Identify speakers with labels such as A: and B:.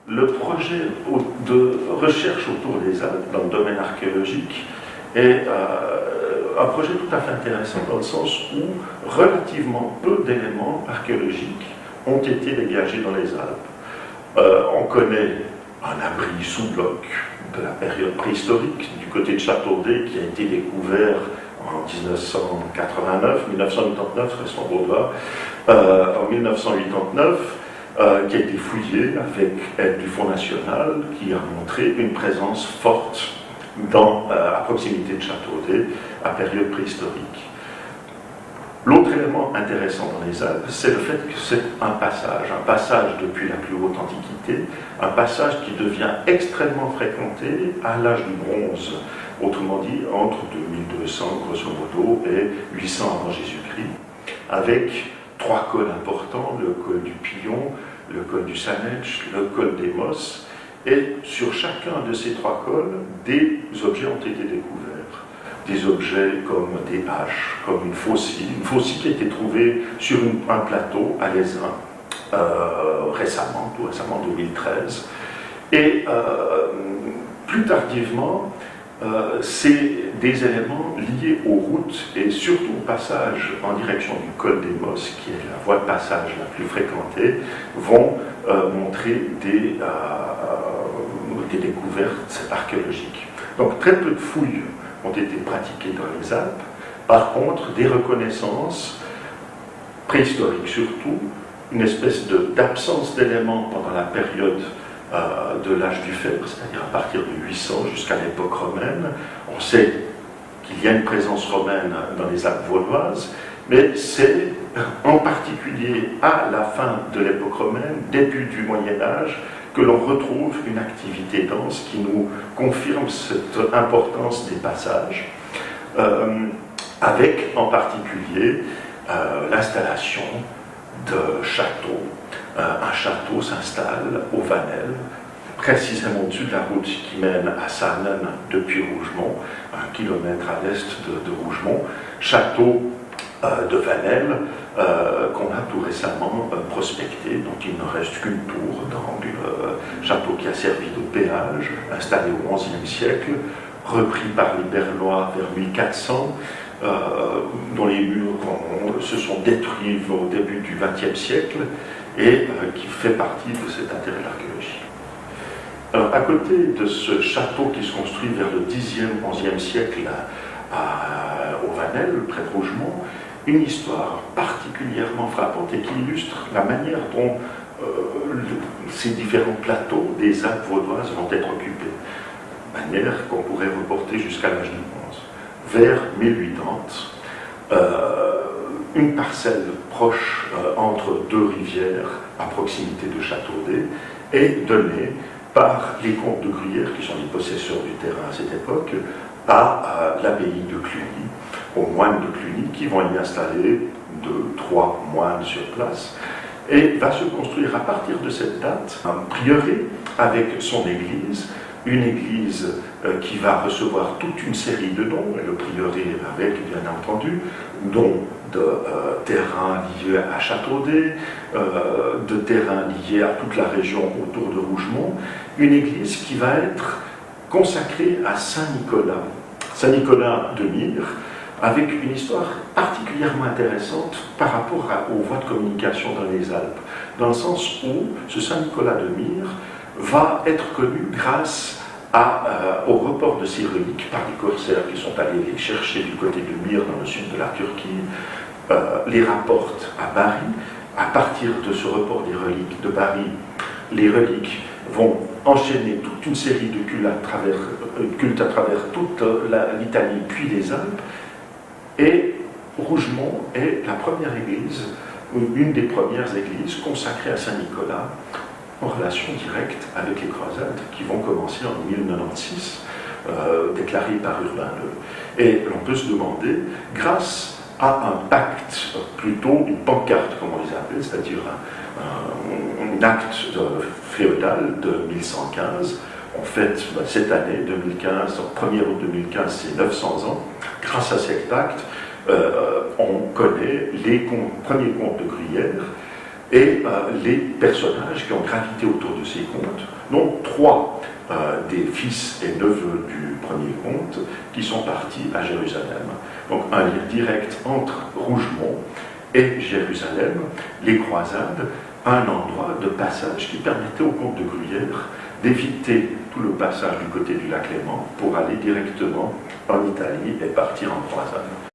A: le projet de recherche autour des Alpes dans le domaine archéologique est un projet tout à fait intéressant dans le sens où relativement peu d'éléments archéologiques ont été dégagés dans les Alpes. On connaît un abri sous bloc de la période préhistorique du côté de Châteaudet qui a été découvert en 1989, 1989, restons vaudois, en 1989, qui a été fouillé avec aide du Fonds national, qui a montré une présence forte à proximité de Châteaudet, à période préhistorique. L'autre élément intéressant dans les Alpes, c'est le fait que c'est un passage depuis la plus haute antiquité, un passage qui devient extrêmement fréquenté à l'âge du bronze, autrement dit entre 2200 grosso modo et 800 avant Jésus-Christ, avec trois cols importants, le col du Pillon, le col du Sanetch, le col des Mosses, et sur chacun de ces trois cols, des objets ont été découverts. Des objets comme des haches, comme une faucille qui a été trouvée sur un plateau à l'Aisin, récemment, tout récemment, 2013. Et plus tardivement, c'est des éléments liés aux routes et surtout au passage en direction du col des Mosses, qui est la voie de passage la plus fréquentée, vont montrer des découvertes archéologiques. Donc très peu de fouilles ont été pratiquées dans les Alpes. Par contre, des reconnaissances préhistoriques surtout, une espèce d'absence d'éléments pendant la période de l'âge du fer, c'est-à-dire à partir de 800 jusqu'à l'époque romaine. On sait qu'il y a une présence romaine dans les Alpes vaudoises, mais c'est en particulier à la fin de l'époque romaine, début du Moyen-Âge, que l'on retrouve une activité dense qui nous confirme cette importance des passages, avec en particulier l'installation de châteaux. Un château s'installe au Vanel, précisément au-dessus de la route qui mène à Sarnen depuis Rougemont, 1 kilomètre à l'est de Rougemont. Château de Vanel qu'on a tout récemment prospecté, dont il ne reste qu'une tour d'angle, château qui a servi de péage, installé au XIe siècle, repris par les Bernois vers 1400, dont les murs se sont détruits au début du XXe siècle, et qui fait partie de cet intérêt de l'archéologie. Alors, à côté de ce château qui se construit vers le Xe, XIe siècle au Vanel, près de Rougemont, une histoire particulièrement frappante et qui illustre la manière dont ces différents plateaux des Alpes vaudoises vont être occupés. Manière qu'on pourrait reporter jusqu'à l'âge du bronze. Vers 1080, une parcelle proche entre deux rivières à proximité de Châteaudet est donnée par les comtes de Gruyère, qui sont les possesseurs du terrain à cette époque, à l'abbaye de Cluny, aux moines de Cluny, qui vont y installer 2, 3 moines sur place, et va se construire à partir de cette date un prieuré avec son église, une église qui va recevoir toute une série de dons, et le prieuré avec, bien entendu, dons de terrains liés à Châteaudet, de terrains liés à toute la région autour de Rougemont, une église qui va être consacrée à Saint Nicolas de Myre, avec une histoire particulièrement intéressante par rapport aux voies de communication dans les Alpes, dans le sens où ce Saint Nicolas de Myre va être connu grâce au report de ses reliques par les corsaires qui sont allés les chercher du côté de Myre dans le sud de la Turquie, les rapportent à Bari. À partir de ce report des reliques de Bari, les reliques vont enchaîner toute une série de cultes à travers toute l'Italie puis les Alpes, et Rougemont est la première église, ou une des premières églises consacrées à Saint-Nicolas, en relation directe avec les croisades qui vont commencer en 1096, déclarées par Urbain II. Et l'on peut se demander, grâce à un pacte, plutôt une pancarte comme on les appelle, c'est-à-dire un acte féodal de 1115, en fait, cette année, 2015, 1er août 2015, c'est 900 ans. Grâce à cet acte, on connaît les premiers comtes de Gruyère et les personnages qui ont gravité autour de ces contes, donc 3 des fils et neveux du premier conte qui sont partis à Jérusalem. Donc un lien direct entre Rougemont et Jérusalem, les croisades, un endroit de passage qui permettait au comte de Gruyère d'éviter tout le passage du côté du lac Léman pour aller directement en Italie et partir en croisade.